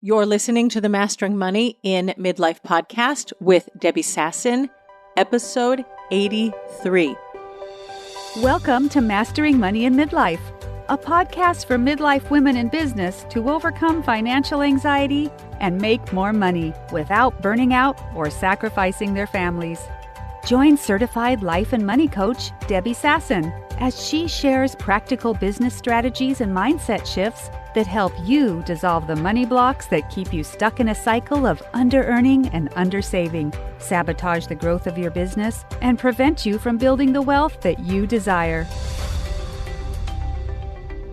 You're listening to the Mastering Money in Midlife podcast with Debbie Sasson, episode 83. Welcome to Mastering Money in Midlife, a podcast for midlife women in business to overcome financial anxiety and make more money without burning out or sacrificing their families. Join certified life and money coach Debbie Sasson as she shares practical business strategies and mindset shifts that help you dissolve the money blocks that keep you stuck in a cycle of under-earning and under-saving, sabotage the growth of your business, and prevent you from building the wealth that you desire.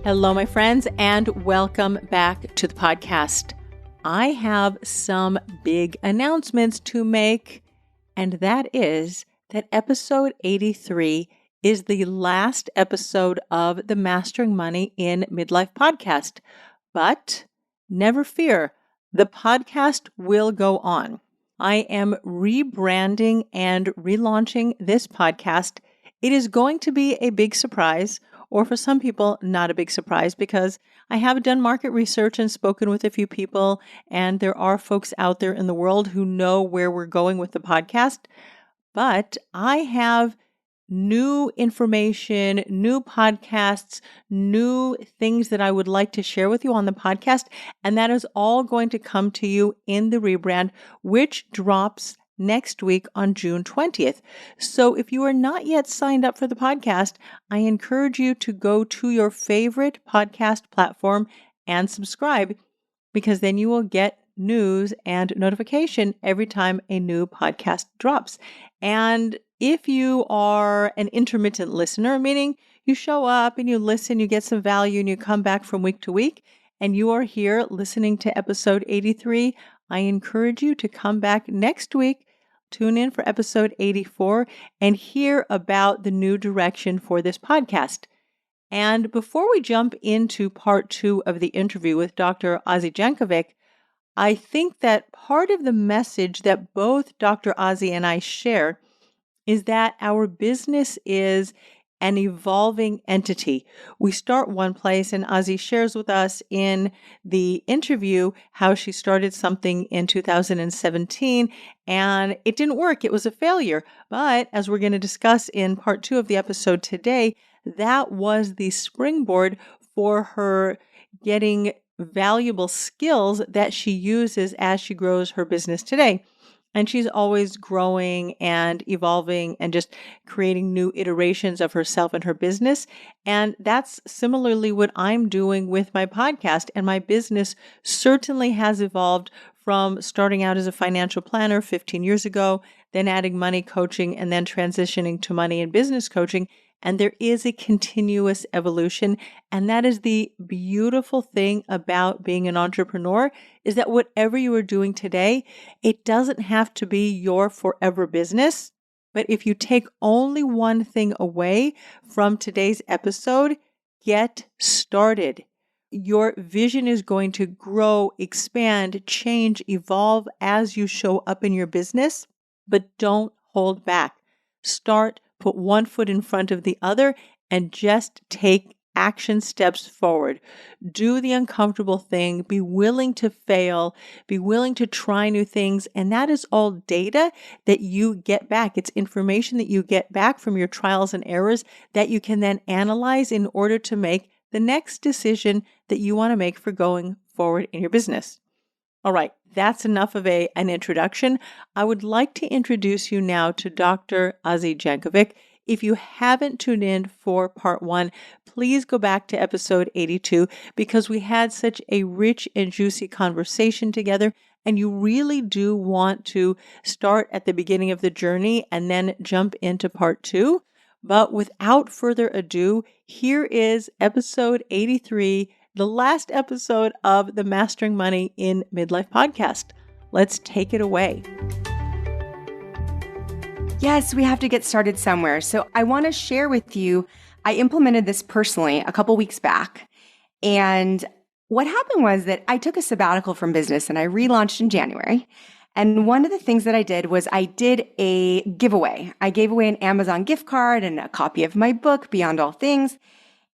Hello, my friends, and welcome back to the podcast. I have some big announcements to make, and that is that episode 83 is the last episode of the Mastering Money in Midlife podcast. But never fear, the podcast will go on. I am rebranding and relaunching this podcast. It is going to be a big surprise, or for some people, not a big surprise, because I have done market research and spoken with a few people, and there are folks out there in the world who know where we're going with the podcast. But I have new information, new podcasts, new things that I would like to share with you on the podcast. And that is all going to come to you in the rebrand, which drops next week on June 20th. So if you are not yet signed up for the podcast, I encourage you to go to your favorite podcast platform and subscribe, because then you will get news and notification every time a new podcast drops. And if you are an intermittent listener, meaning you show up and you listen, you get some value, and you come back from week to week, and you are here listening to episode 83, I encourage you to come back next week, tune in for episode 84, and hear about the new direction for this podcast. And before we jump into part 2 of the interview with Dr. Azi Jankovic, I think that part of the message that both Dr. Azi and I share is that our business is an evolving entity. We start one place, and Azi shares with us in the interview how she started something in 2017, and it didn't work. It was a failure. But as we're going to discuss in part 2 of the episode today, that was the springboard for her getting valuable skills that she uses as she grows her business today. And she's always growing and evolving and just creating new iterations of herself and her business. And that's similarly what I'm doing with my podcast. And my business certainly has evolved from starting out as a financial planner 15 years ago, then adding money coaching, and then transitioning to money and business coaching. And there is a continuous evolution. And that is the beautiful thing about being an entrepreneur, is that whatever you are doing today, it doesn't have to be your forever business. But if you take only one thing away from today's episode, get started. Your vision is going to grow, expand, change, evolve as you show up in your business, but don't hold back. Start. Put one foot in front of the other and just take action steps forward. Do the uncomfortable thing. Be willing to fail. Be willing to try new things. And that is all data that you get back. It's information that you get back from your trials and errors that you can then analyze in order to make the next decision that you want to make for going forward in your business. All right, that's enough of an introduction. I would like to introduce you now to Dr. Azi Jankovic. If you haven't tuned in for part 1, please go back to episode 82, because we had such a rich and juicy conversation together, and you really do want to start at the beginning of the journey and then jump into part 2. But without further ado, here is episode 83, the last episode of the Mastering Money in Midlife podcast. Let's take it away. Yes, we have to get started somewhere. So I want to share with you, I implemented this personally a couple weeks back. And what happened was that I took a sabbatical from business and I relaunched in January. And one of the things that I did was I did a giveaway. I gave away an Amazon gift card and a copy of my book, Beyond All Things.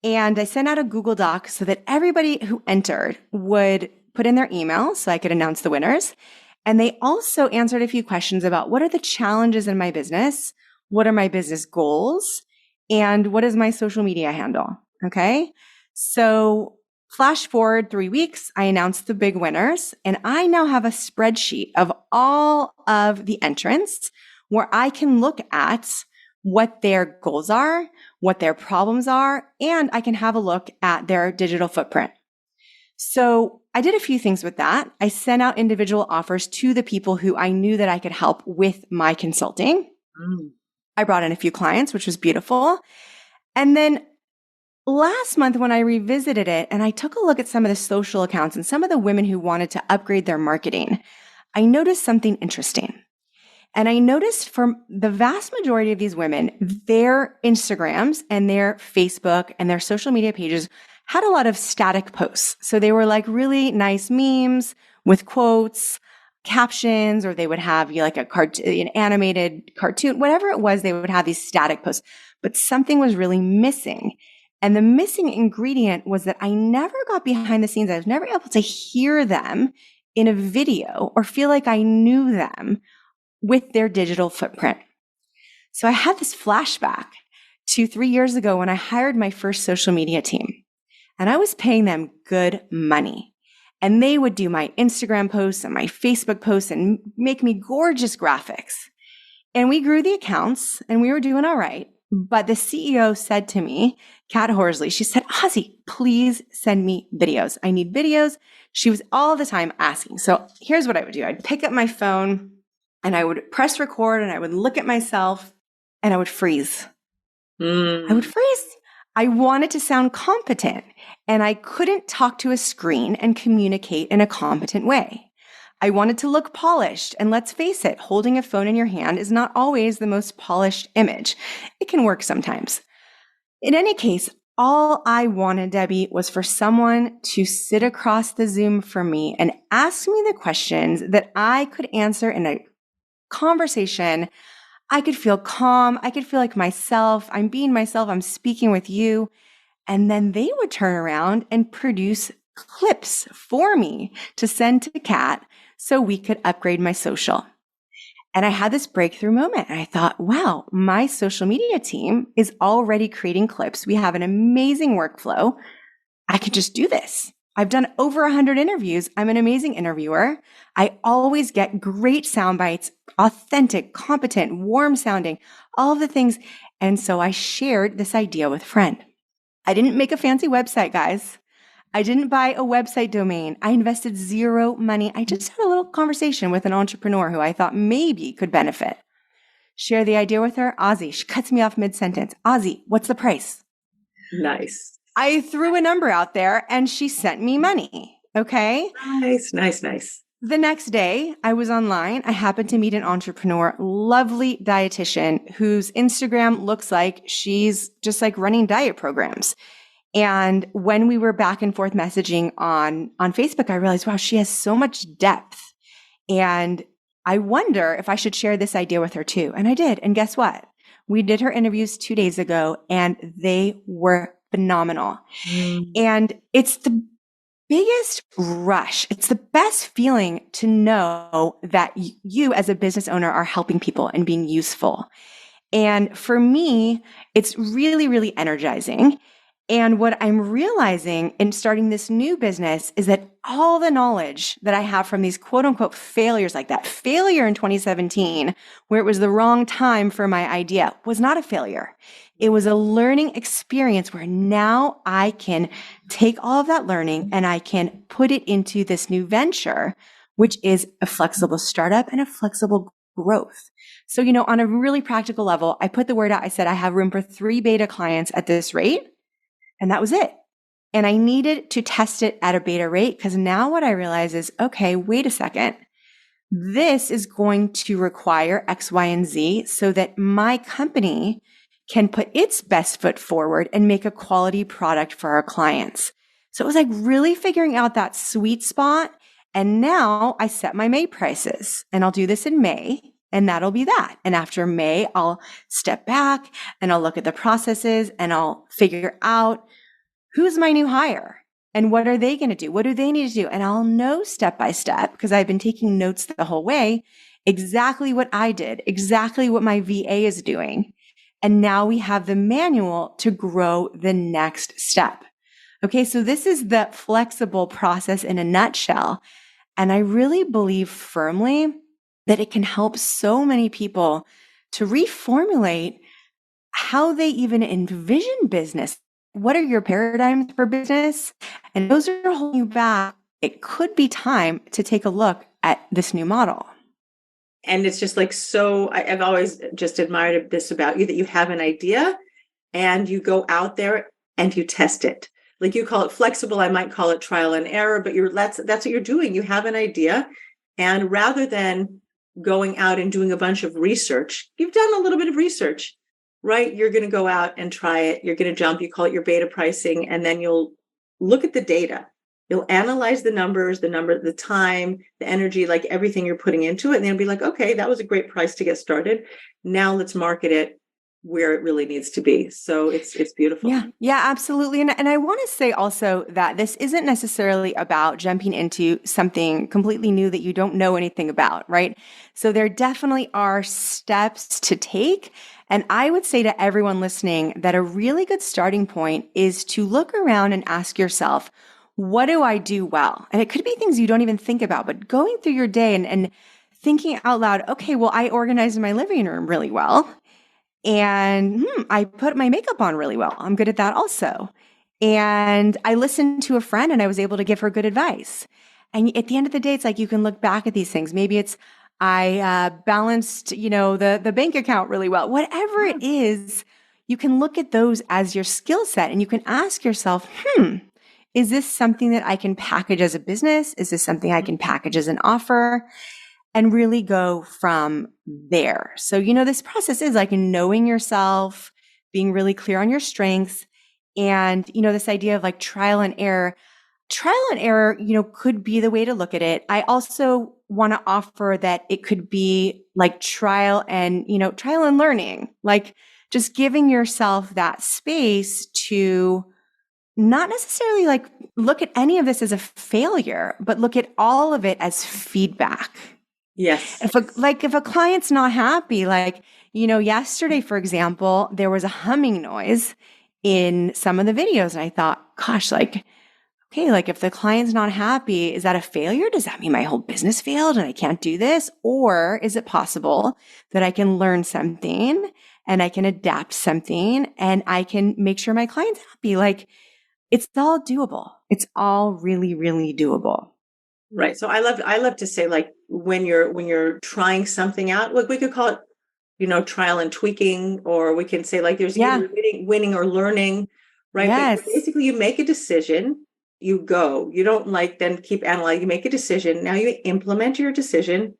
And I sent out a Google Doc so that everybody who entered would put in their email so I could announce the winners. And they also answered a few questions about what are the challenges in my business? What are my business goals? And what is my social media handle? Okay. So flash forward 3 weeks, I announced the big winners, and I now have a spreadsheet of all of the entrants where I can look at what their goals are, what their problems are, and I can have a look at their digital footprint. So I did a few things with that. I sent out individual offers to the people who I knew that I could help with my consulting. I brought in a few clients, which was beautiful. And then last month when I revisited it and I took a look at some of the social accounts and some of the women who wanted to upgrade their marketing, I noticed something interesting. And I noticed from the vast majority of these women, their Instagrams and their Facebook and their social media pages had a lot of static posts. So they were like really nice memes with quotes, captions, or they would have like an animated cartoon, whatever it was, they would have these static posts. But something was really missing. And the missing ingredient was that I never got behind the scenes. I was never able to hear them in a video or feel like I knew them with their digital footprint. So I had this flashback to 3 years ago when I hired my first social media team. And I was paying them good money. And they would do my Instagram posts and my Facebook posts and make me gorgeous graphics. And we grew the accounts and we were doing all right. But the CEO said to me, Kat Horsley, she said, Azi, please send me videos. I need videos. She was all the time asking. So here's what I would do. I'd pick up my phone and I would press record and I would look at myself and I would freeze. I would freeze. I wanted to sound competent and I couldn't talk to a screen and communicate in a competent way. I wanted to look polished, and let's face it, holding a phone in your hand is not always the most polished image. It can work sometimes. In any case, all I wanted, Debbie, was for someone to sit across the Zoom from me and ask me the questions that I could answer in a conversation. I could feel calm. I could feel like myself. I'm being myself. I'm speaking with you. And then they would turn around and produce clips for me to send to Kat so we could upgrade my social. And I had this breakthrough moment. And I thought, wow, my social media team is already creating clips. We have an amazing workflow. I could just do this. I've done over 100 interviews. I'm an amazing interviewer. I always get great sound bites, authentic, competent, warm sounding, all of the things. And so I shared this idea with a friend. I didn't make a fancy website, guys. I didn't buy a website domain. I invested zero money. I just had a little conversation with an entrepreneur who I thought maybe could benefit. Share the idea with her. Azi, she cuts me off mid-sentence. Azi, what's the price? Nice. I threw a number out there and she sent me money. Okay. Nice. The next day I was online. I happened to meet an entrepreneur, lovely dietitian whose Instagram looks like she's just like running diet programs. And when we were back and forth messaging on Facebook, I realized, wow, she has so much depth. And I wonder if I should share this idea with her too. And I did. And guess what? We did her interviews 2 days ago and they were phenomenal. And it's the biggest rush. It's the best feeling to know that you as a business owner are helping people and being useful. And for me, it's really, really energizing. And what I'm realizing in starting this new business is that all the knowledge that I have from these quote unquote failures, like that failure in 2017, where it was the wrong time for my idea, was not a failure. It was a learning experience where now I can take all of that learning and I can put it into this new venture, which is a flexible startup and a flexible growth. So, on a really practical level, I put the word out. I said, I have room for 3 beta clients at this rate. And that was it. And I needed to test it at a beta rate because now what I realize is, okay, wait a second. This is going to require X, Y, and Z so that my company can put its best foot forward and make a quality product for our clients. So it was like really figuring out that sweet spot. And now I set my May prices and I'll do this in May. And that'll be that. And after May, I'll step back and I'll look at the processes and I'll figure out who's my new hire And what are they going to do? What do they need to do? And I'll know step by step, because I've been taking notes the whole way, exactly what I did, exactly what my VA is doing. And now we have the manual to grow the next step. Okay, so this is the flexible process in a nutshell. And I really believe firmly that it can help so many people to reformulate how they even envision business. What are your paradigms for business? And those are holding you back. It could be time to take a look at this new model. And it's just like, so I've always just admired this about you, that you have an idea and you go out there and you test it. Like you call it flexible, I might call it trial and error, but that's what you're doing. You have an idea, and rather than going out and doing a bunch of research, you've done a little bit of research, right? You're going to go out and try it. You're going to jump, you call it your beta pricing, and then you'll look at the data. You'll analyze the numbers, the time, the energy, like everything you're putting into it. And you'll be like, okay, that was a great price to get started. Now let's market it where it really needs to be. So it's beautiful. Yeah, absolutely. And I want to say also that this isn't necessarily about jumping into something completely new that you don't know anything about, right? So there definitely are steps to take. And I would say to everyone listening that a really good starting point is to look around and ask yourself, what do I do well? And it could be things you don't even think about, but going through your day and thinking out loud, okay, well, I organized my living room really well. And I put my makeup on really well. I'm good at that also. And I listened to a friend and I was able to give her good advice. And at the end of the day, it's like you can look back at these things. Maybe it's I balanced, the bank account really well. Whatever it is, you can look at those as your skill set and you can ask yourself, is this something that I can package as a business? Is this something I can package as an offer? And really go from there. So, this process is like knowing yourself, being really clear on your strengths, and, this idea of like trial and error. Trial and error, could be the way to look at it. I also want to offer that it could be like trial and learning, like just giving yourself that space to not necessarily like look at any of this as a failure, but look at all of it as feedback. Yes. If a client's not happy, yesterday, for example, there was a humming noise in some of the videos. And I thought, gosh, okay, if the client's not happy, is that a failure? Does that mean my whole business failed and I can't do this? Or is it possible that I can learn something and I can adapt something and I can make sure my client's happy? It's all doable. It's all really, really doable. Right. So I love to say, like, when you're trying something out, like we could call it, trial and tweaking, or we can say like there's either winning or learning, right? Yes. But basically you make a decision, you go, you don't then keep analyzing, you make a decision. Now you implement your decision,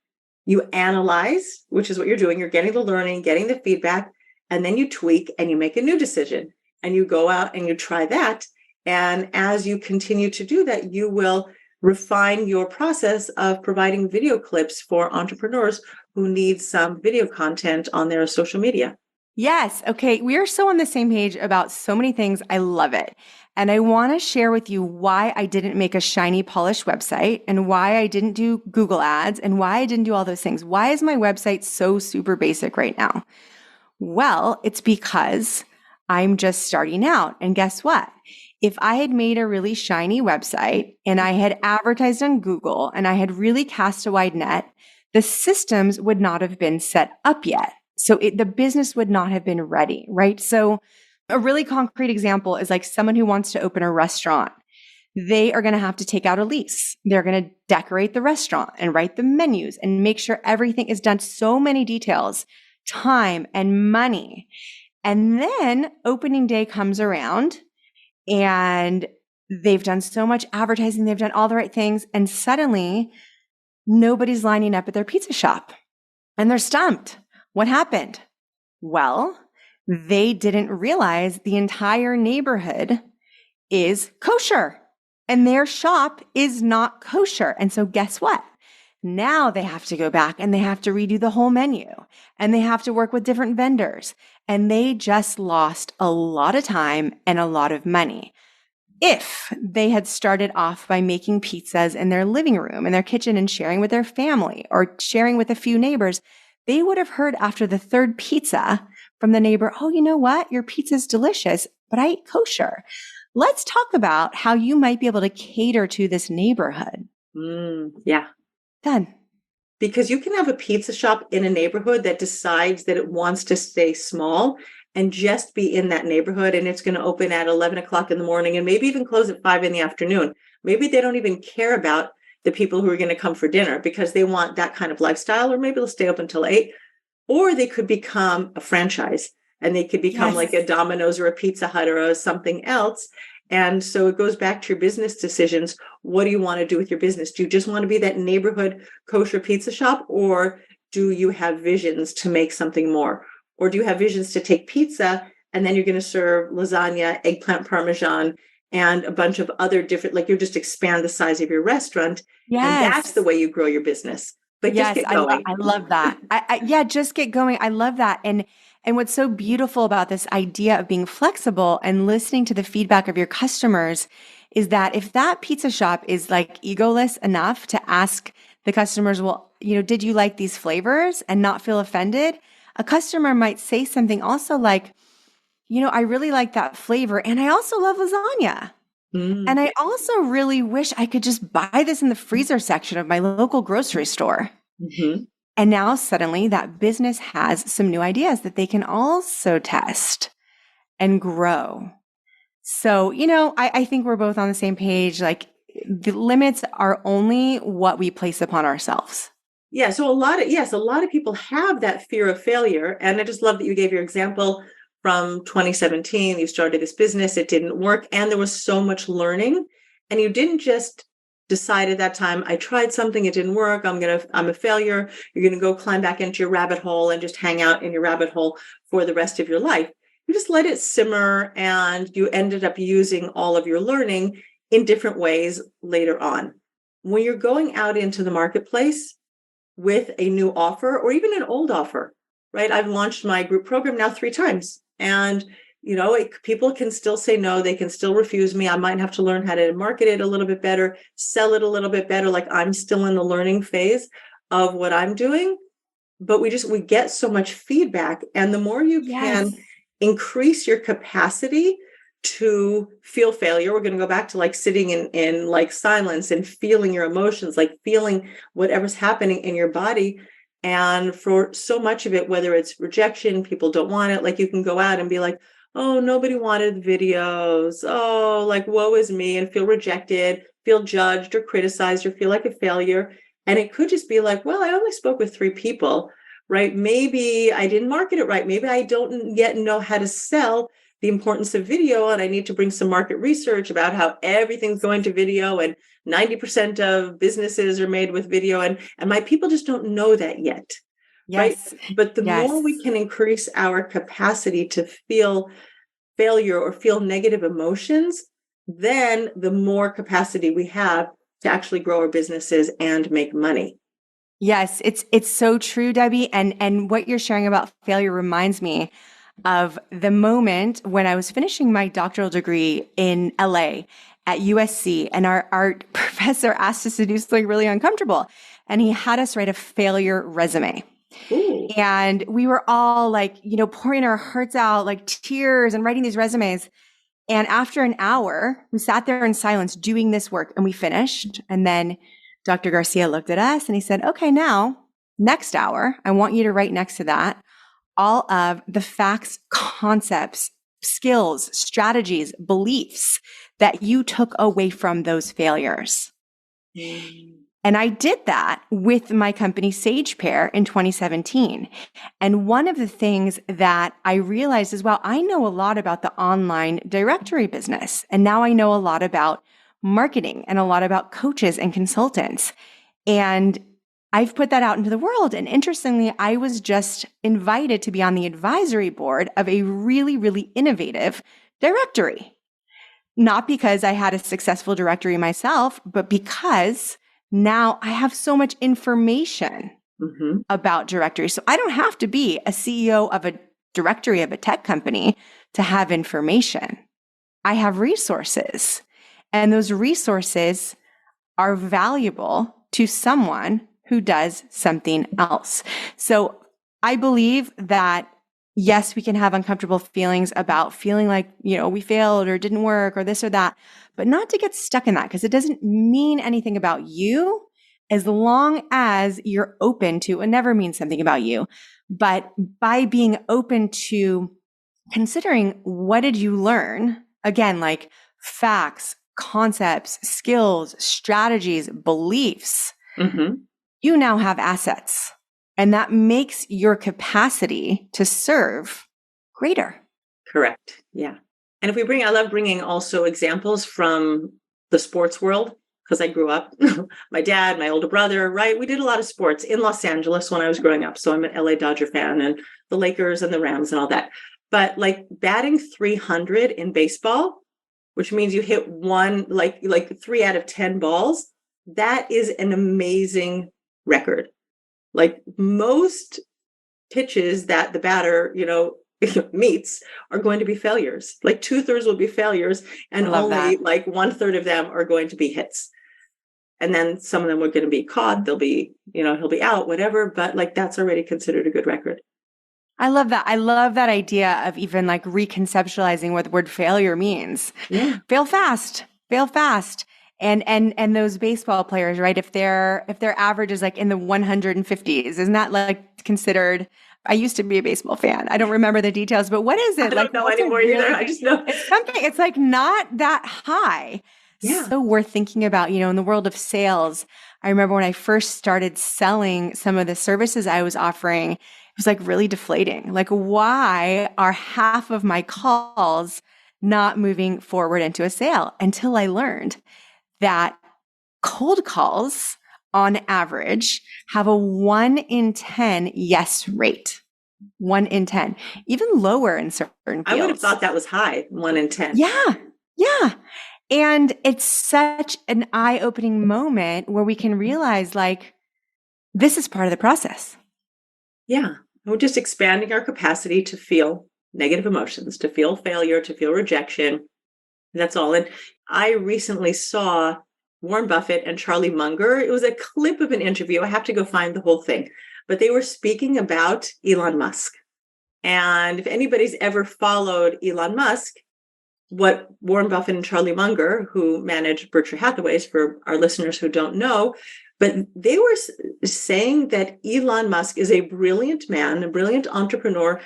you analyze, which is what you're doing. You're getting the learning, getting the feedback, and then you tweak and you make a new decision and you go out and you try that. And as you continue to do that, you will refine your process of providing video clips for entrepreneurs who need some video content on their social media. Yes. Okay. We are so on the same page about so many things. I love it. And I want to share with you why I didn't make a shiny, polished website and why I didn't do Google ads and why I didn't do all those things. Why is my website so super basic right now? Well, it's because I'm just starting out. And guess what? If I had made a really shiny website and I had advertised on Google and I had really cast a wide net, the systems would not have been set up yet. So the business would not have been ready, right? So a really concrete example is like someone who wants to open a restaurant. They are going to have to take out a lease. They're going to decorate the restaurant and write the menus and make sure everything is done. So many details, time and money. And then opening day comes around and they've done so much advertising. They've done all the right things. And suddenly nobody's lining up at their pizza shop and they're stumped. What happened? Well, they didn't realize the entire neighborhood is kosher and their shop is not kosher. And so guess what? Now they have to go back and they have to redo the whole menu and they have to work with different vendors. And they just lost a lot of time and a lot of money. if they had started off by making pizzas in their living room, in their kitchen, and sharing with their family or sharing with a few neighbors, they would have heard after the third pizza from the neighbor, oh, you know what? Your pizza's delicious, but I eat kosher. Let's talk about how you might be able to cater to this neighborhood. Yeah. Done. Because you can have a pizza shop in a neighborhood that decides that it wants to stay small and just be in that neighborhood, and it's going to open at 11 o'clock in the morning and maybe even close at 5 in the afternoon. Maybe they don't even care about the people who are going to come for dinner because they want that kind of lifestyle, or maybe they'll stay open till 8. Or they could become a franchise, and they could become like a Domino's or a Pizza Hut or something else. And so it goes back to your business decisions. What do you want to do with your business? Do you just want to be that neighborhood kosher pizza shop, or do you have visions to make something more? Or do you have visions to take pizza and then you're going to serve lasagna, eggplant parmesan, and a bunch of other different, like you just expand the size of your restaurant. Yes. And that's the way you grow your business. But yes, just get going. I love that. Just get going. I love that. And what's so beautiful about this idea of being flexible and listening to the feedback of your customers is that if that pizza shop is like egoless enough to ask the customers, well, did you like these flavors, and not feel offended? A customer might say something also like, I really like that flavor, and I also love lasagna. And I also really wish I could just buy this in the freezer section of my local grocery store. Mm-hmm. And now suddenly that business has some new ideas that they can also test and grow. So, I think we're both on the same page. Like, the limits are only what we place upon ourselves. Yeah. So a lot of people have that fear of failure. And I just love that you gave your example from 2017. You started this business, it didn't work, and there was so much learning. And you didn't just decide at that time, I tried something, it didn't work, I'm a failure. You're going to go climb back into your rabbit hole and just hang out in your rabbit hole for the rest of your life. You just let it simmer, and you ended up using all of your learning in different ways later on. When you're going out into the marketplace with a new offer or even an old offer, right? I've launched my group program now 3 times, and people can still say no. They can still refuse me. I might have to learn how to market it a little bit better, sell it a little bit better. Like, I'm still in the learning phase of what I'm doing, but we get so much feedback. And the more you can increase your capacity to feel failure, we're going to go back to like sitting in like silence and feeling your emotions, like feeling whatever's happening in your body. And for so much of it, whether it's rejection, people don't want it, like you can go out and be like, oh, nobody wanted videos. Oh, like, woe is me, and feel rejected, feel judged or criticized, or feel like a failure. And it could just be like, well, I only spoke with 3 people, right? Maybe I didn't market it right. Maybe I don't yet know how to sell the importance of video, and I need to bring some market research about how everything's going to video, and 90% of businesses are made with video, and my people just don't know that yet. Yes. Right? But the more we can increase our capacity to feel failure or feel negative emotions, then the more capacity we have to actually grow our businesses and make money. Yes, it's so true, Debbie. And what you're sharing about failure reminds me of the moment when I was finishing my doctoral degree in LA at USC, and our professor asked us to do something really uncomfortable, and he had us write a failure resume. Ooh. And we were all like, pouring our hearts out, like tears, and writing these resumes. And after an hour, we sat there in silence doing this work, and we finished. And then Dr. Garcia looked at us and he said, okay, now next hour, I want you to write next to that all of the facts, concepts, skills, strategies, beliefs that you took away from those failures. And I did that with my company Sage Pair in 2017. And one of the things that I realized is, well, I know a lot about the online directory business. And now I know a lot about marketing and a lot about coaches and consultants. And I've put that out into the world. And interestingly, I was just invited to be on the advisory board of a really, really innovative directory. Not because I had a successful directory myself, but because now I have so much information about directories. So I don't have to be a CEO of a directory of a tech company to have information. I have resources. And those resources are valuable to someone who does something else. So I believe that yes, we can have uncomfortable feelings about feeling like, we failed or didn't work or this or that, but not to get stuck in that because it doesn't mean anything about you as long as you're open to, it never means something about you, but by being open to considering what did you learn? Again, like facts, concepts, skills, strategies, beliefs, you now have assets. And that makes your capacity to serve greater. Correct. Yeah. And if I love bringing also examples from the sports world, because I grew up, my dad, my older brother, right? We did a lot of sports in Los Angeles when I was growing up. So I'm an LA Dodger fan and the Lakers and the Rams and all that. But like batting 300 in baseball, which means you hit one, like 3 out of 10 balls, that is an amazing record. Like most pitches that the batter, meets are going to be failures. Like 2/3 will be failures, and only like 1/3 of them are going to be hits. And then some of them are going to be caught. They'll be, he'll be out, whatever. But like that's already considered a good record. I love that. I love that idea of even like reconceptualizing what the word failure means. Yeah. Fail fast. And those baseball players, right? If their average is like in the 150s, isn't that like considered? I used to be a baseball fan. I don't remember the details, but what is it? I don't know anymore either. I just know it's something. It's like not that high. Yeah. So worth thinking about, in the world of sales. I remember when I first started selling some of the services I was offering, it was like really deflating. Like, why are half of my calls not moving forward into a sale? Until I learned that cold calls on average have a 1 in 10 yes rate. 1 in 10, even lower in certain fields. I would have thought that was high, 1 in 10. Yeah. And it's such an eye-opening moment where we can realize like, this is part of the process. Yeah. We're just expanding our capacity to feel negative emotions, to feel failure, to feel rejection. That's all. And I recently saw Warren Buffett and Charlie Munger. It was a clip of an interview. I have to go find the whole thing. But they were speaking about Elon Musk. And if anybody's ever followed Elon Musk, what Warren Buffett and Charlie Munger, who manage Berkshire Hathaways, for our listeners who don't know, but they were saying that Elon Musk is a brilliant man, a brilliant entrepreneur,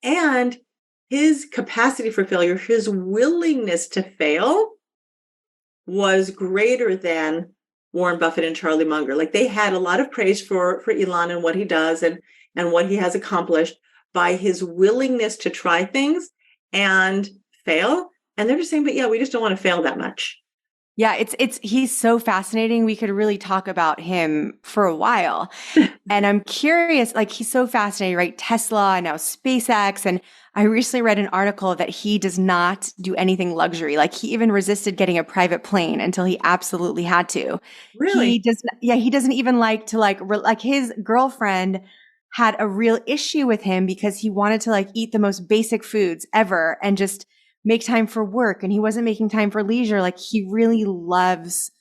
and his capacity for failure, his willingness to fail was greater than Warren Buffett and Charlie Munger. Like they had a lot of praise for Elon and what he does and what he has accomplished by his willingness to try things and fail. And they're just saying, but yeah, we just don't want to fail that much. Yeah, he's so fascinating. We could really talk about him for a while. And I'm curious, like he's so fascinating, right? Tesla and now SpaceX. And I recently read an article that he does not do anything luxury. Like he even resisted getting a private plane until he absolutely had to. Really? He doesn't even like to like his girlfriend had a real issue with him because he wanted to like eat the most basic foods ever and just make time for work, and he wasn't making time for leisure. Like he really loves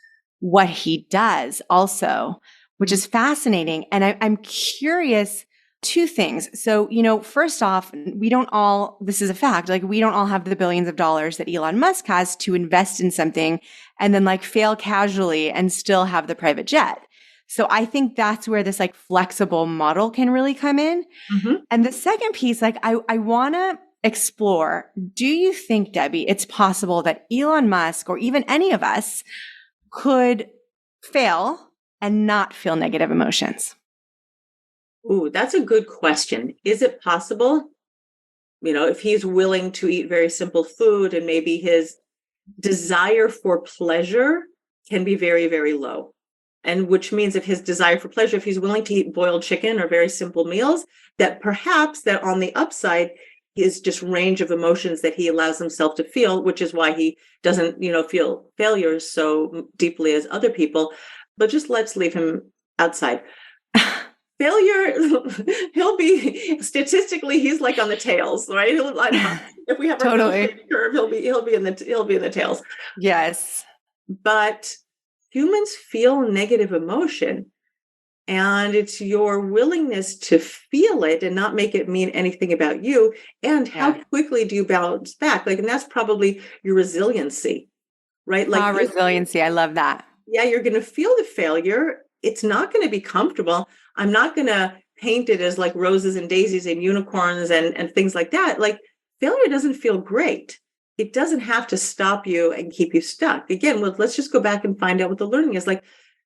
what he does also, which is fascinating. And I'm curious, 2 things. So, first off, this is a fact, like we don't all have the billions of dollars that Elon Musk has to invest in something and then like fail casually and still have the private jet. So I think that's where this like flexible model can really come in. Mm-hmm. And the second piece, like I want to explore, do you think, Debbie, it's possible that Elon Musk or even any of us could fail and not feel negative emotions? Ooh, that's a good question. Is it possible? If he's willing to eat very simple food and maybe his desire for pleasure can be very, very low. And which means if his desire for pleasure, if he's willing to eat boiled chicken or very simple meals, that perhaps that on the upside, his just range of emotions that he allows himself to feel, which is why he doesn't, feel failures so deeply as other people. But just let's leave him outside. Failure, he'll be statistically, he's like on the tails, right? If we have a totally curve, he'll be in the tails. Yes. but humans feel negative emotion. And it's your willingness to feel it and not make it mean anything about you. And how quickly do you bounce back? Like, and that's probably your resiliency, right? Like resiliency. I love that. Yeah, you're going to feel the failure. It's not going to be comfortable. I'm not going to paint it as like roses and daisies and unicorns and things like that. Like, failure doesn't feel great. It doesn't have to stop you and keep you stuck. Again, let's just go back and find out what the learning is. Like,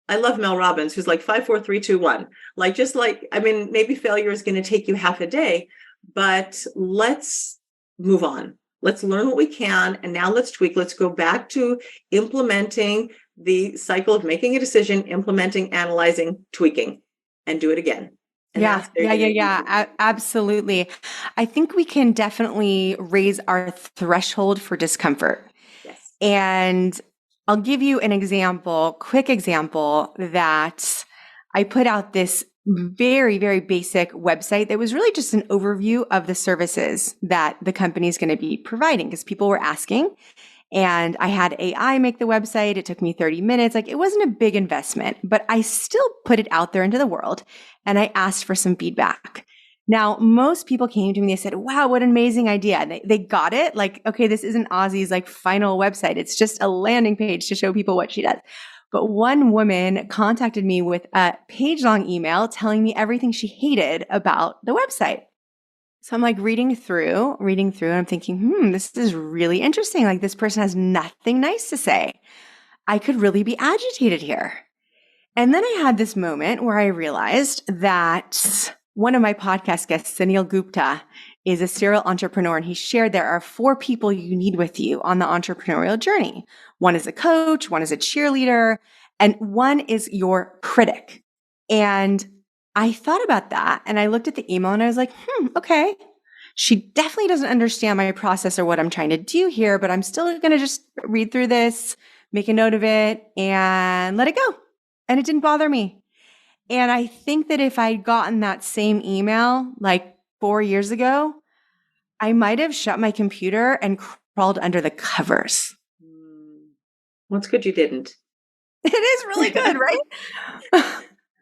I love Mel Robbins, who's like 5, 4, 3, 2, 1. Like, just like, I mean, maybe failure is going to take you half a day, but let's move on. Let's learn what we can. And now let's tweak. Let's go back to implementing the cycle of making a decision, implementing, analyzing, tweaking, and do it again. And Absolutely. I think we can definitely raise our threshold for discomfort. Yes. And I'll give you an example, quick example, that I put out this very, very basic website that was really just an overview of the services that the company is going to be providing, because people were asking. And I had AI make the website. It took me 30 minutes. Like, it wasn't a big investment, but I still put it out there into the world. And I asked for some feedback. Now, most people came to me, they said, wow, what an amazing idea. And they got it. Like, okay, this isn't Azi's like final website. It's just a landing page to show people what she does. But one woman contacted me with a page-long email telling me everything she hated about the website. So I'm like reading through, and I'm thinking, this is really interesting. Like, this person has nothing nice to say. I could really be agitated here. And then I had this moment where I realized that one of my podcast guests, Sunil Gupta, is a serial entrepreneur, and he shared there are 4 people you need with you on the entrepreneurial journey. One is a coach, one is a cheerleader, and one is your critic. And I thought about that, and I looked at the email and I was like, okay. She definitely doesn't understand my process or what I'm trying to do here, but I'm still going to just read through this, make a note of it, and let it go. And it didn't bother me. And I think that if I'd gotten that same email like 4 years ago, I might have shut my computer and crawled under the covers. Well, it's good you didn't. It is really good, right?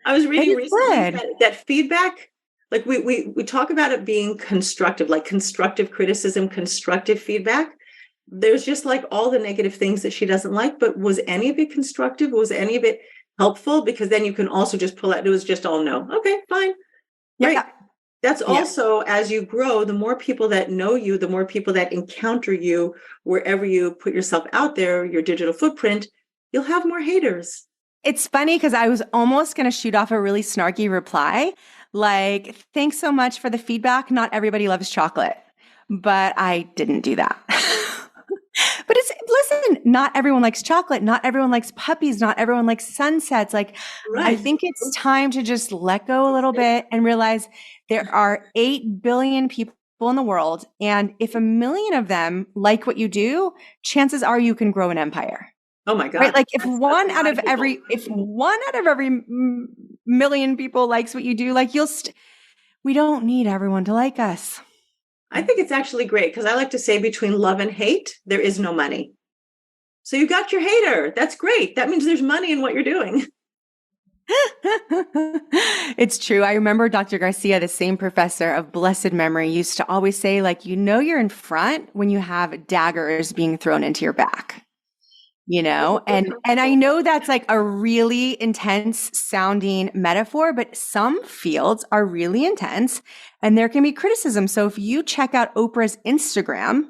I was reading recently that feedback, like we talk about it being constructive, like constructive criticism, constructive feedback. There's just like all the negative things that she doesn't like, but was any of it constructive? Was any of it helpful? Because then you can also just pull out, it was just all no. Okay, fine. Yeah. Right. That's also, as you grow, the more people that know you, the more people that encounter you, wherever you put yourself out there, your digital footprint, you'll have more haters. It's funny because I was almost going to shoot off a really snarky reply, like, thanks so much for the feedback. Not everybody loves chocolate, but I didn't do that. But listen, not everyone likes chocolate. Not everyone likes puppies. Not everyone likes sunsets. Like, right. I think it's time to just let go a little bit and realize there are 8 billion people in the world. And if 1 million of them like what you do, chances are you can grow an empire. Oh my God. Right? Like if one out of every million people likes what you do, like we don't need everyone to like us. I think it's actually great because I like to say between love and hate, there is no money. So you got your hater. That's great. That means there's money in what you're doing. It's true. I remember Dr. Garcia, the same professor of blessed memory, used to always say, like, you're in front when you have daggers being thrown into your back. And I know that's like a really intense sounding metaphor, but some fields are really intense and there can be criticism. So if you check out Oprah's Instagram,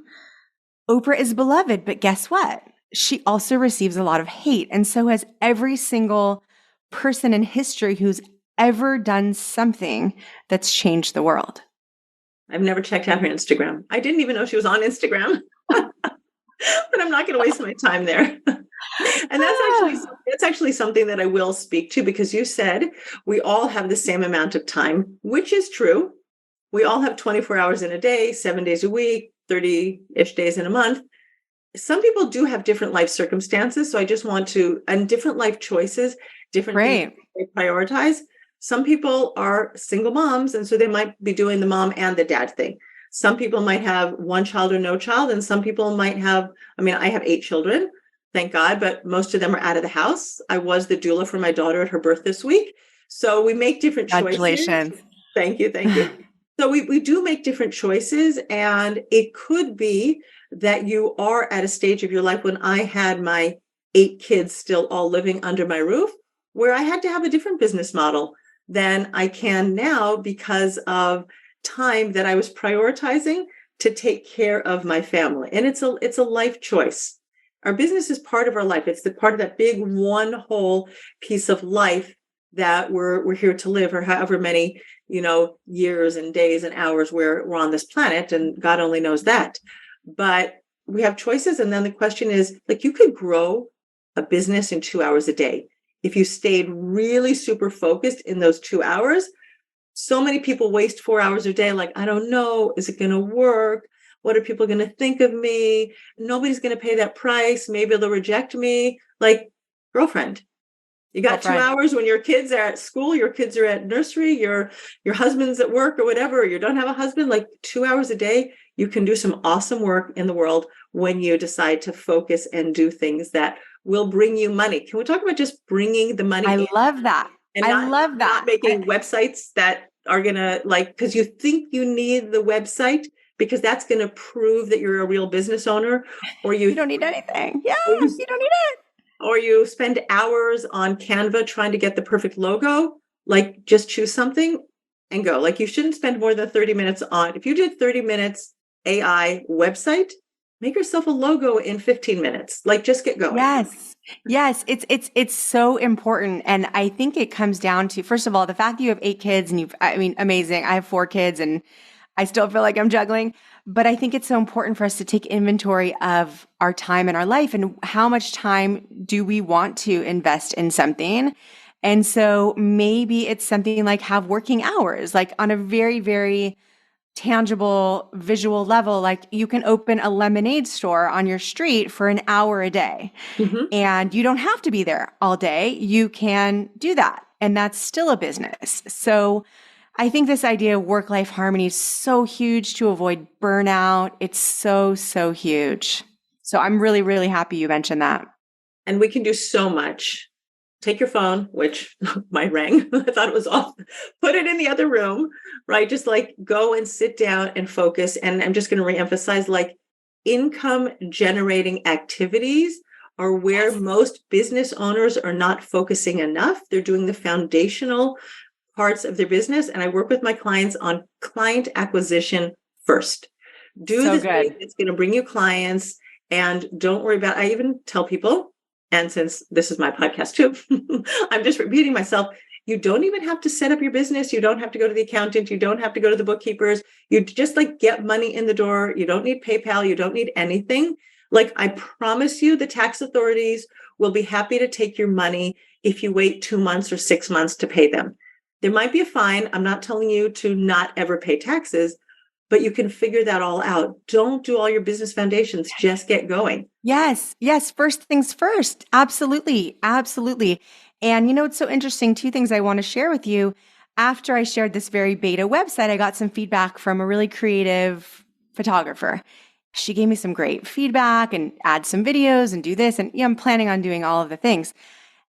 Oprah is beloved, but guess what? She also receives a lot of hate. And so has every single person in history who's ever done something that's changed the world. I've never checked out her Instagram. I didn't even know she was on Instagram. But I'm not going to waste my time there. And that's actually something that I will speak to, because you said we all have the same amount of time, which is true. We all have 24 hours in a day, 7 days a week, 30-ish days in a month. Some people do have different life circumstances. So I just want to, and different life choices, different things they prioritize. Some people are single moms, and so they might be doing the mom and the dad thing. Some people might have one child or no child, and some people might have, I have 8 children. thank God, but most of them are out of the house. I was the doula for my daughter at her birth this week. So we make different choices. Congratulations. Thank you. Thank you. So we do make different choices, and it could be that you are at a stage of your life when I had my 8 kids still all living under my roof, where I had to have a different business model than I can now because of time that I was prioritizing to take care of my family. And it's a life choice. Our business is part of our life. It's the part of that big one whole piece of life that we're here to live, or however many, years and days and hours we're on this planet, and God only knows that. But we have choices. And then the question is, like, you could grow a business in 2 hours a day. If you stayed really super focused in those 2 hours. So many people waste 4 hours a day. Like, I don't know, is it going to work? What are people going to think of me? Nobody's going to pay that price. Maybe they'll reject me. Like, girlfriend, you got 2 hours when your kids are at school, your kids are at nursery, your husband's at work or whatever, or you don't have a husband. Like, 2 hours a day, you can do some awesome work in the world when you decide to focus and do things that will bring you money. Can we talk about just bringing the money in? I love that. And not making websites that are going to, because you think you need the website because that's going to prove that you're a real business owner, or you don't need anything. Yeah, you don't need it. Or you spend hours on Canva trying to get the perfect logo. Like, just choose something and go. Like, you shouldn't spend more than 30 minutes on. If you did 30 minutes AI website, make yourself a logo in 15 minutes. Like, just get going. Yes. It's so important. And I think it comes down to, first of all, the fact that you have 8 kids and amazing. I have 4 kids and I still feel like I'm juggling, but I think it's so important for us to take inventory of our time in our life and how much time do we want to invest in something. And so maybe it's something like have working hours, like on a very, very tangible visual level. Like, you can open a lemonade store on your street for an hour a day, and you don't have to be there all day. You can do that. And that's still a business. So I think this idea of work-life harmony is so huge to avoid burnout. It's so, so huge. So I'm really, really happy you mentioned that. And we can do so much. Take your phone, which mine rang. I thought it was off. Put it in the other room, right? Just like go and sit down and focus. And I'm just going to reemphasize, like, income generating activities are where most business owners are not focusing enough. They're doing the foundational parts of their business. And I work with my clients on client acquisition first. Do the thing that's going to bring you clients, and don't worry about, I even tell people, and since this is my podcast too, I'm just repeating myself. You don't even have to set up your business. You don't have to go to the accountant. You don't have to go to the bookkeepers. You just get money in the door. You don't need PayPal. You don't need anything. Like, I promise you, the tax authorities will be happy to take your money if you wait 2 months or 6 months to pay them. There might be a fine. I'm not telling you to not ever pay taxes, but you can figure that all out. Don't do all your business foundations. Just get going. Yes. First things first. Absolutely. And it's so interesting. 2 things I want to share with you. After I shared this very beta website, I got some feedback from a really creative photographer. She gave me some great feedback and add some videos and do this. And I'm planning on doing all of the things.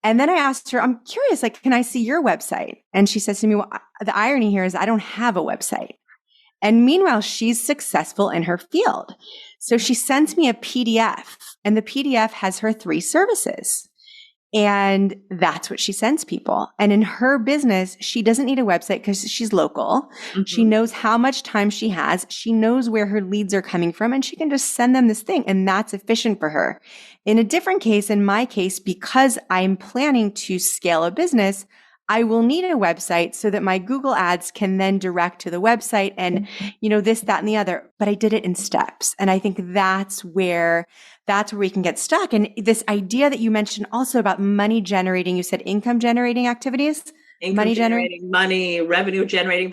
And then I asked her, I'm curious, can I see your website? And she says to me, well, the irony here is I don't have a website. And meanwhile, she's successful in her field. So she sends me a PDF, and the PDF has her 3 services. And that's what she sends people. And in her business, she doesn't need a website because she's local. She knows how much time she has. She knows where her leads are coming from, and she can just send them this thing. And that's efficient for her. In a different case, in my case, because I'm planning to scale a business, I will need a website so that my Google ads can then direct to the website and, this, that, and the other. But I did it in steps. And I think that's where we can get stuck. And this idea that you mentioned also about money generating, you said income generating activities. Revenue generating.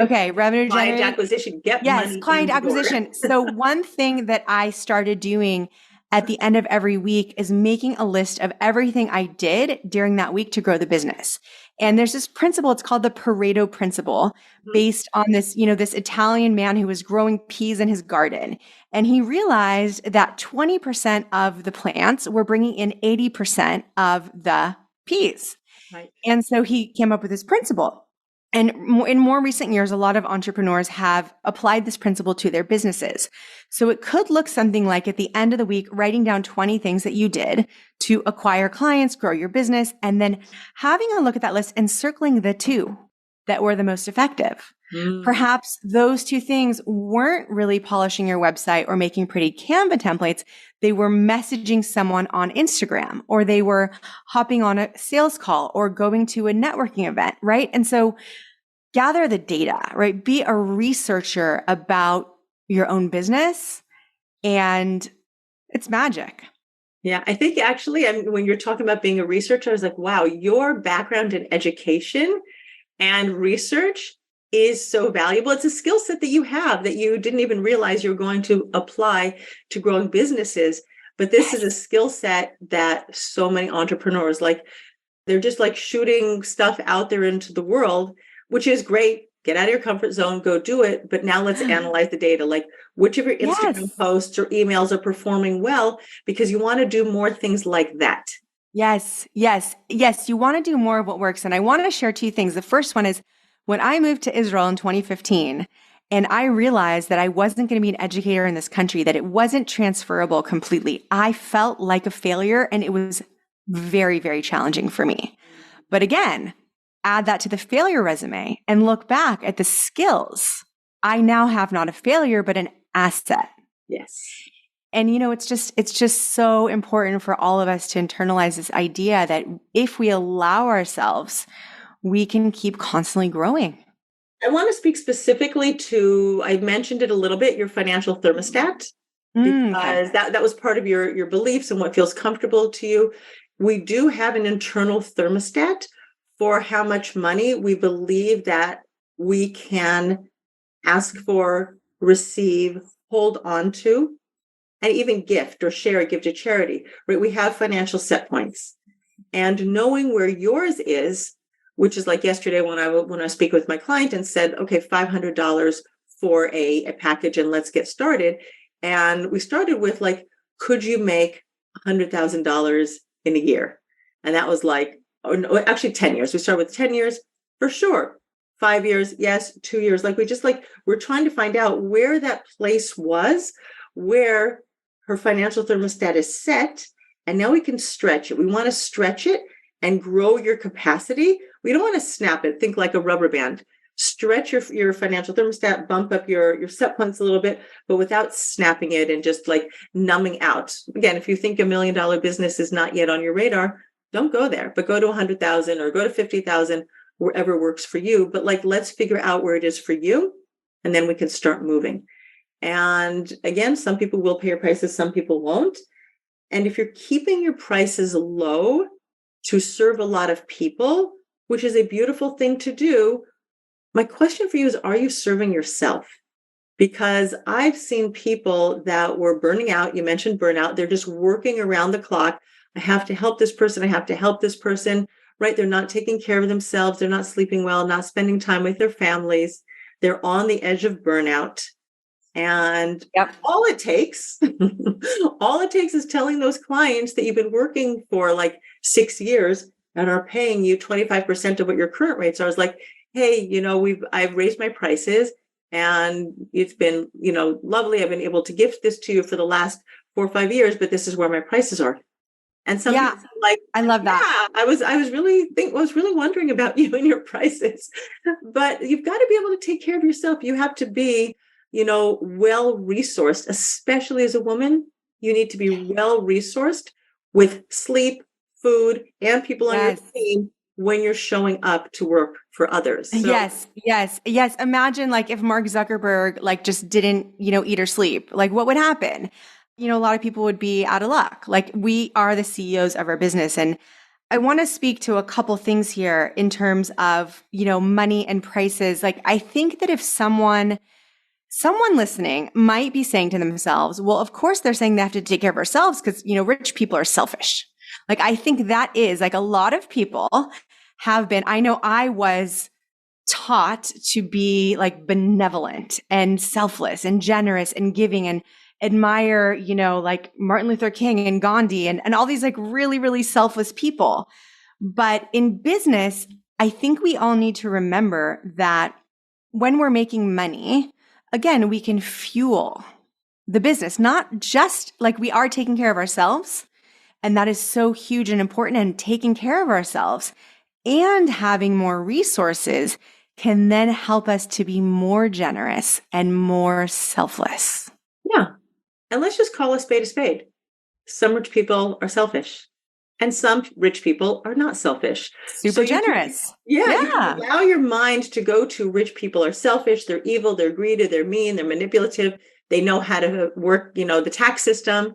Okay. Revenue client generating. acquisition. Yes. Client acquisition. So one thing that I started doing at the end of every week is making a list of everything I did during that week to grow the business. And there's this principle, it's called the Pareto principle, based on this, this Italian man who was growing peas in his garden. And he realized that 20% of the plants were bringing in 80% of the peas. Right. And so he came up with this principle. And in more recent years, a lot of entrepreneurs have applied this principle to their businesses. So it could look something like at the end of the week, writing down 20 things that you did to acquire clients, grow your business, and then having a look at that list and circling the 2 that were the most effective. Perhaps those 2 things weren't really polishing your website or making pretty Canva templates. They were messaging someone on Instagram, or they were hopping on a sales call or going to a networking event, right? And so gather the data, right? Be a researcher about your own business, and it's magic. Yeah, I think actually, when you're talking about being a researcher, I was like, wow, your background in education and research is so valuable. It's a skill set that you have that you didn't even realize you were going to apply to growing businesses. But this is a skill set that so many entrepreneurs, they're just shooting stuff out there into the world, which is great. Get out of your comfort zone, go do it. But now let's analyze the data, which of your Instagram posts or emails are performing well, because you want to do more things like that. Yes. You want to do more of what works. And I want to share 2 things. The first one is, when I moved to Israel in 2015, and I realized that I wasn't going to be an educator in this country, that it wasn't transferable completely, I felt like a failure, and it was very, very challenging for me. But again, add that to the failure resume and look back at the skills. I now have not a failure, but an asset. Yes. And it's just so important for all of us to internalize this idea that if we allow ourselves, we can keep constantly growing. I want to speak specifically to, I mentioned it a little bit, your financial thermostat, because that was part of your beliefs and what feels comfortable to you. We do have an internal thermostat for how much money we believe that we can ask for, receive, hold on to, and even gift or share or give to charity, right? We have financial set points, and knowing where yours is, which is like yesterday when I speak with my client and said, okay, $500 for a package and let's get started. And we started with could you make $100,000 in a year? And that was actually 10 years. We started with 10 years for sure. 5 years, yes. 2 years. We're trying to find out where that place was, where her financial thermostat is set. And now we can stretch it. We want to stretch it and grow your capacity. We don't want to snap it. Think like a rubber band. Stretch your financial thermostat, bump up your set points a little bit, but without snapping it and just numbing out. Again, if you think $1 million business is not yet on your radar, don't go there, but go to 100,000 or go to 50,000, wherever works for you. But let's figure out where it is for you, and then we can start moving. And again, some people will pay your prices, some people won't. And if you're keeping your prices low to serve a lot of people, which is a beautiful thing to do, my question for you is, are you serving yourself? Because I've seen people that were burning out. You mentioned burnout. They're just working around the clock. I have to help this person. I have to help this person, right? They're not taking care of themselves. They're not sleeping well, not spending time with their families. They're on the edge of burnout. And all it takes is telling those clients that you've been working for 6 years and are paying you 25% of what your current rates are. It's hey, I've raised my prices and it's been, lovely. I've been able to gift this to you for the last 4 or 5 years, but this is where my prices are. And some people are I love that. I was really wondering about you and your prices, but you've got to be able to take care of yourself. You have to be, well-resourced, especially as a woman. You need to be well-resourced with sleep, food, and people on your team when you're showing up to work for others. So, yes. Imagine if Mark Zuckerberg just didn't, eat or sleep, what would happen? A lot of people would be out of luck. We are the CEOs of our business. And I want to speak to a couple things here in terms of, money and prices. I think that if someone listening might be saying to themselves, well, of course they're saying they have to take care of ourselves because, rich people are selfish. I think that is a lot of people have been, I know I was taught to be like benevolent and selfless and generous and giving and admire, like Martin Luther King and Gandhi and all these like really, really selfless people. But in business, I think we all need to remember that when we're making money, again, we can fuel the business, not just like we are taking care of ourselves. And that is so huge and important, and taking care of ourselves and having more resources can then help us to be more generous and more selfless. Yeah. And let's just call a spade a spade. Some rich people are selfish and some rich people are not selfish. Super generous. You can allow your mind to go to rich people are selfish, they're evil, they're greedy, they're mean, they're manipulative. They know how to work, the tax system,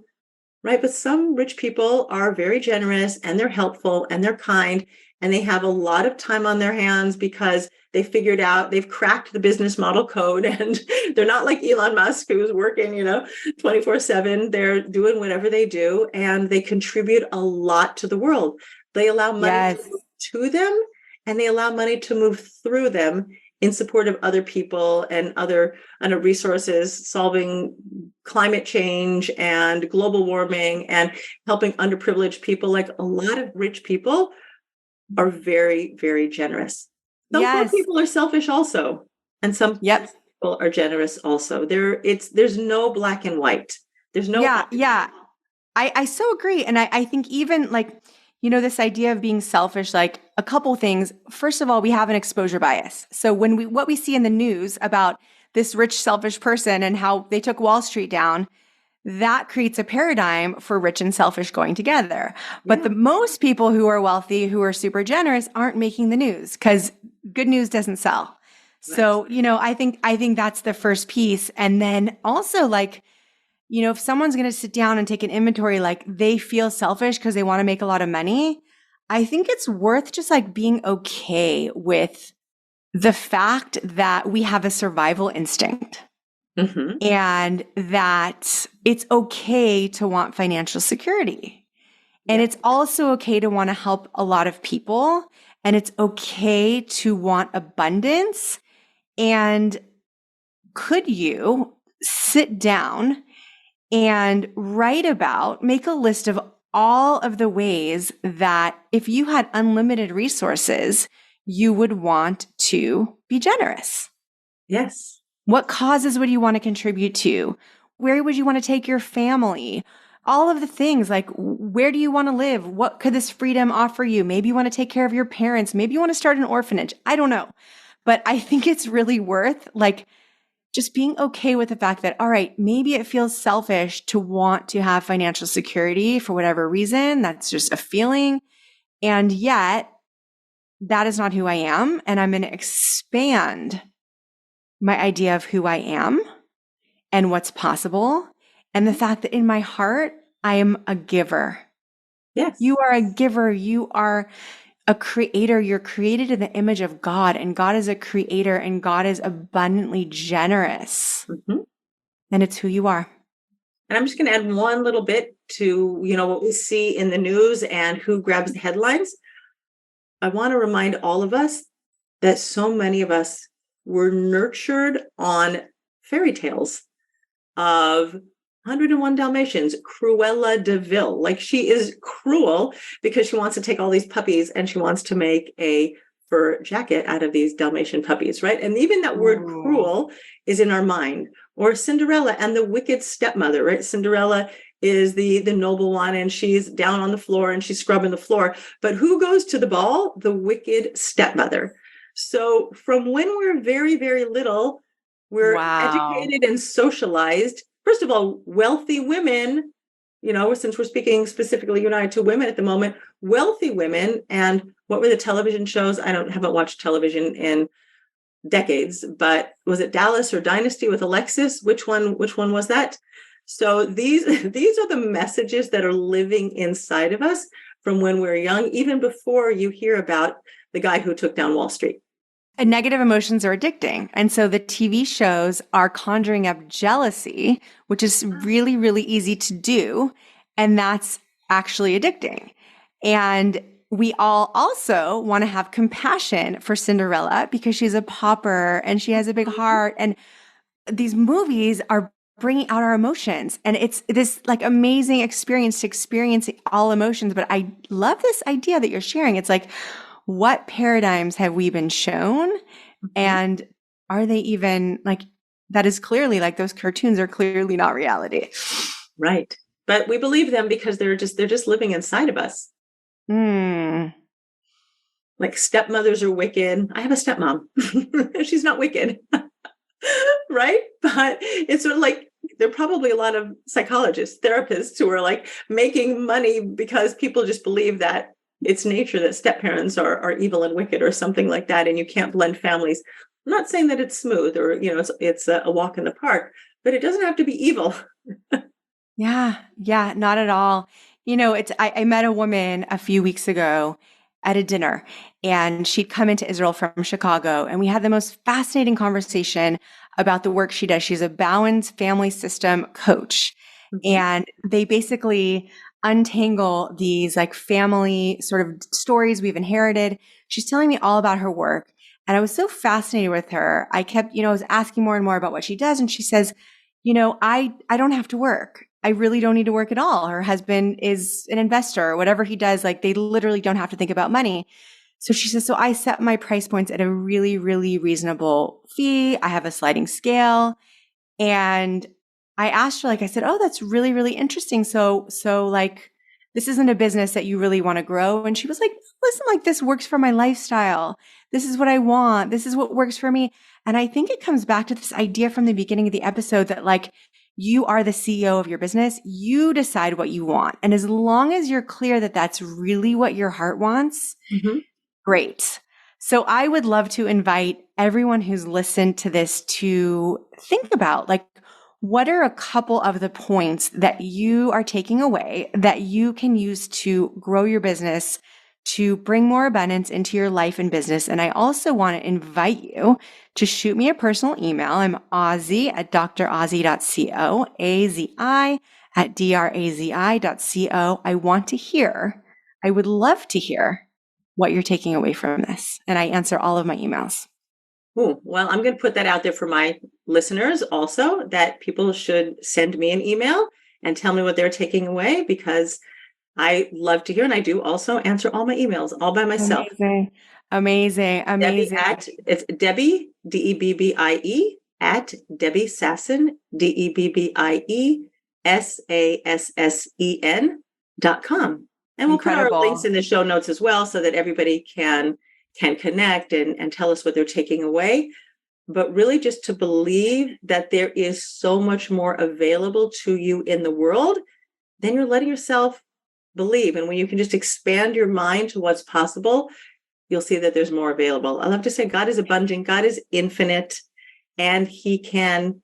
right? But some rich people are very generous and they're helpful and they're kind and they have a lot of time on their hands because they figured out, they've cracked the business model code, and they're not like Elon Musk, who's working, 24/7. They're doing whatever they do and they contribute a lot to the world. They allow money to move to them and they allow money to move through them in support of other people and other resources, solving climate change and global warming and helping underprivileged people. Like a lot of rich people are very, very generous. Some poor people are selfish also. And some people are generous also. There's no black and white. There's no. I so agree. And I think even like, this idea of being selfish, like a couple things. First of all, we have an exposure bias. So what we see in the news about this rich, selfish person and how they took Wall Street down, that creates a paradigm for rich and selfish going together. But the most people who are wealthy, who are super generous, aren't making the news because good news doesn't sell. Right. So, I think that's the first piece. And then also like, if someone's going to sit down and take an inventory, like they feel selfish because they want to make a lot of money, I think it's worth just like being okay with the fact that we have a survival instinct. Mm-hmm. And that it's okay to want financial security. And it's also okay to want to help a lot of people. And it's okay to want abundance. And could you sit down and make a list of all of the ways that if you had unlimited resources, you would want to be generous? Yes. What causes would you want to contribute to? Where would you want to take your family? All of the things, like where do you want to live? What could this freedom offer you? Maybe you want to take care of your parents. Maybe you want to start an orphanage. I don't know. But I think it's really worth like just being okay with the fact that, all right, maybe it feels selfish to want to have financial security for whatever reason. That's just a feeling. And yet that is not who I am. And I'm going to expand my idea of who I am and what's possible. And the fact that in my heart, I am a giver. Yes. You are a giver. You are a creator. You're created in the image of God, and God is a creator, and God is abundantly generous. Mm-hmm. And it's who you are. And I'm just going to add one little bit to, what we see in the news and who grabs the headlines. I want to remind all of us that so many of us were nurtured on fairy tales of 101 Dalmatians, Cruella de Vil. Like she is cruel because she wants to take all these puppies and she wants to make a fur jacket out of these Dalmatian puppies, right? And even that word cruel is in our mind. Or Cinderella and the wicked stepmother, right? Cinderella is the noble one and she's down on the floor and she's scrubbing the floor. But who goes to the ball? The wicked stepmother. So from when we're very, very little, we're educated and socialized. First of all, wealthy women, since we're speaking specifically united to women at the moment, wealthy women. And what were the television shows? I haven't watched television in decades, but was it Dallas or Dynasty with Alexis? Which one was that? So these are the messages that are living inside of us from when we're young, even before you hear about the guy who took down Wall Street. And negative emotions are addicting. And so the TV shows are conjuring up jealousy, which is really, really easy to do. And that's actually addicting. And we all also want to have compassion for Cinderella because she's a pauper and she has a big heart. And these movies are bringing out our emotions. And it's this like amazing experience to experience all emotions. But I love this idea that you're sharing. It's like, what paradigms have we been shown? And are they even like, that is clearly like those cartoons are clearly not reality. Right. But we believe them because they're just living inside of us. Like stepmothers are wicked. I have a stepmom. She's not wicked. Right? But it's sort of like there are probably a lot of psychologists, therapists who are like making money because people just believe that it's nature that step-parents are evil and wicked or something like that, and you can't blend families. I'm not saying that it's smooth or, it's a walk in the park, but it doesn't have to be evil. Yeah, not at all. I met a woman a few weeks ago at a dinner, and she'd come into Israel from Chicago, and we had the most fascinating conversation about the work she does. She's a Bowen's family system coach, and they basically untangle these like family sort of stories we've inherited. She's telling me all about her work, and I was so fascinated with her. I kept, I was asking more and more about what she does, and she says, I don't have to work. I really don't need to work at all. Her husband is an investor or whatever he does. Like they literally don't have to think about money. So she says, so I set my price points at a really, really reasonable fee. I have a sliding scale. And I asked her, I said, oh, that's really, really interesting. So like, this isn't a business that you really want to grow. And she was like, listen, like this works for my lifestyle. This is what I want. This is what works for me. And I think it comes back to this idea from the beginning of the episode that like, you are the CEO of your business. You decide what you want. And as long as you're clear that that's really what your heart wants, great. So I would love to invite everyone who's listened to this to think about like, what are a couple of the points that you are taking away that you can use to grow your business, to bring more abundance into your life and business? And I also want to invite you to shoot me a personal email. I'm Azi at drazi.co, AZI at drazi.co. I would love to hear what you're taking away from this. And I answer all of my emails. Ooh, well, I'm going to put that out there for my listeners also, that people should send me an email and tell me what they're taking away, because I love to hear, and I do also answer all my emails all by myself. Amazing. Debbie it's Debbie, Debbbie, at Debbie Sasson, DebbieSassen.com. And we'll put our links in the show notes as well so that everybody can connect and tell us what they're taking away. But really just to believe that there is so much more available to you in the world, then you're letting yourself believe. And when you can just expand your mind to what's possible, you'll see that there's more available. I love to say God is abundant, God is infinite, and he can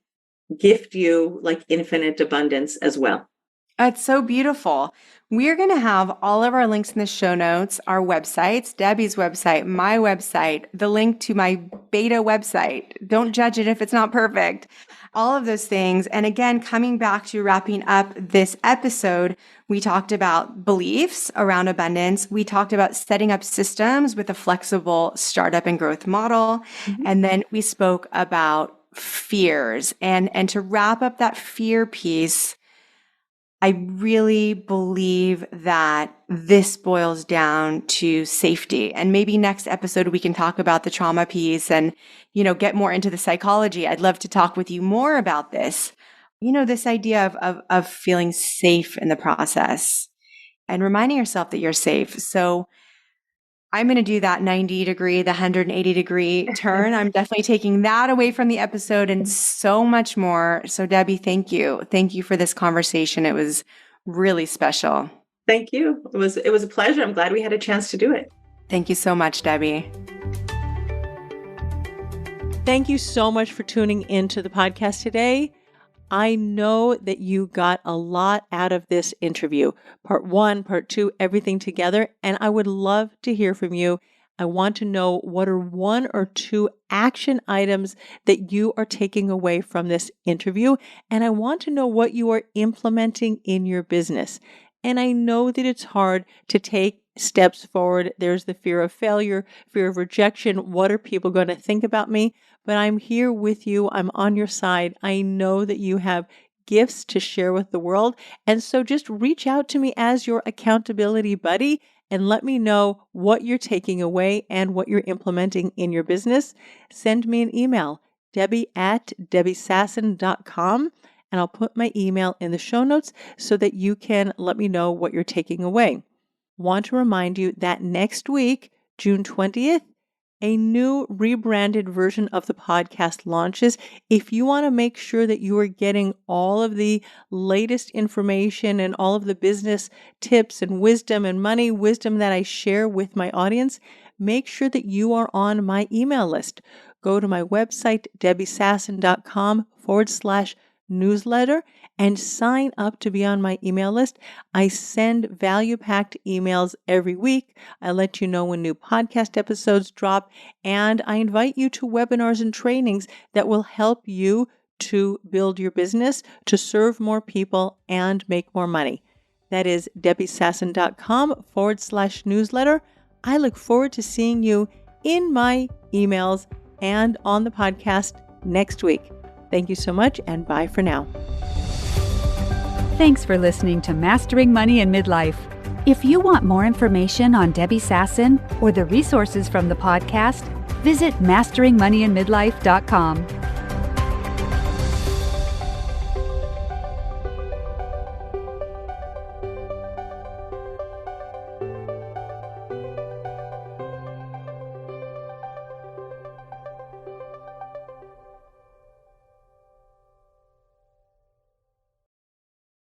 gift you like infinite abundance as well. It's so beautiful. We're going to have all of our links in the show notes, our websites, Debbie's website, my website, the link to my beta website. Don't judge it if it's not perfect. All of those things. And again, coming back to wrapping up this episode, we talked about beliefs around abundance. We talked about setting up systems with a flexible startup and growth model. And then we spoke about fears. And to wrap up that fear piece, I really believe that this boils down to safety. And maybe next episode, we can talk about the trauma piece and, get more into the psychology. I'd love to talk with you more about this. This idea of feeling safe in the process and reminding yourself that you're safe. So I'm going to do that 90-degree, the 180-degree turn. I'm definitely taking that away from the episode and so much more. So Debbie, thank you. Thank you for this conversation. It was really special. Thank you. It was a pleasure. I'm glad we had a chance to do it. Thank you so much, Debbie. Thank you so much for tuning into the podcast today. I know that you got a lot out of this interview, part 1, part 2, everything together, and I would love to hear from you. I want to know what are 1 or 2 action items that you are taking away from this interview, and I want to know what you are implementing in your business. And I know that it's hard to take steps forward. There's the fear of failure, fear of rejection. What are people going to think about me? But I'm here with you. I'm on your side. I know that you have gifts to share with the world. And so just reach out to me as your accountability buddy and let me know what you're taking away and what you're implementing in your business. Send me an email, debbie@debbiesasson.com, and I'll put my email in the show notes so that you can let me know what you're taking away. Want to remind you that next week, June 20th, a new rebranded version of the podcast launches. If you want to make sure that you are getting all of the latest information and all of the business tips and wisdom and money wisdom that I share with my audience, make sure that you are on my email list. Go to my website, debbiesasson.com/newsletter, and sign up to be on my email list. I send value-packed emails every week. I let you know when new podcast episodes drop, and I invite you to webinars and trainings that will help you to build your business, to serve more people, and make more money. That is debbiesasson.com/newsletter. I look forward to seeing you in my emails and on the podcast next week. Thank you so much, and bye for now. Thanks for listening to Mastering Money in Midlife. If you want more information on Debbie Sasson or the resources from the podcast, visit masteringmoneyinmidlife.com.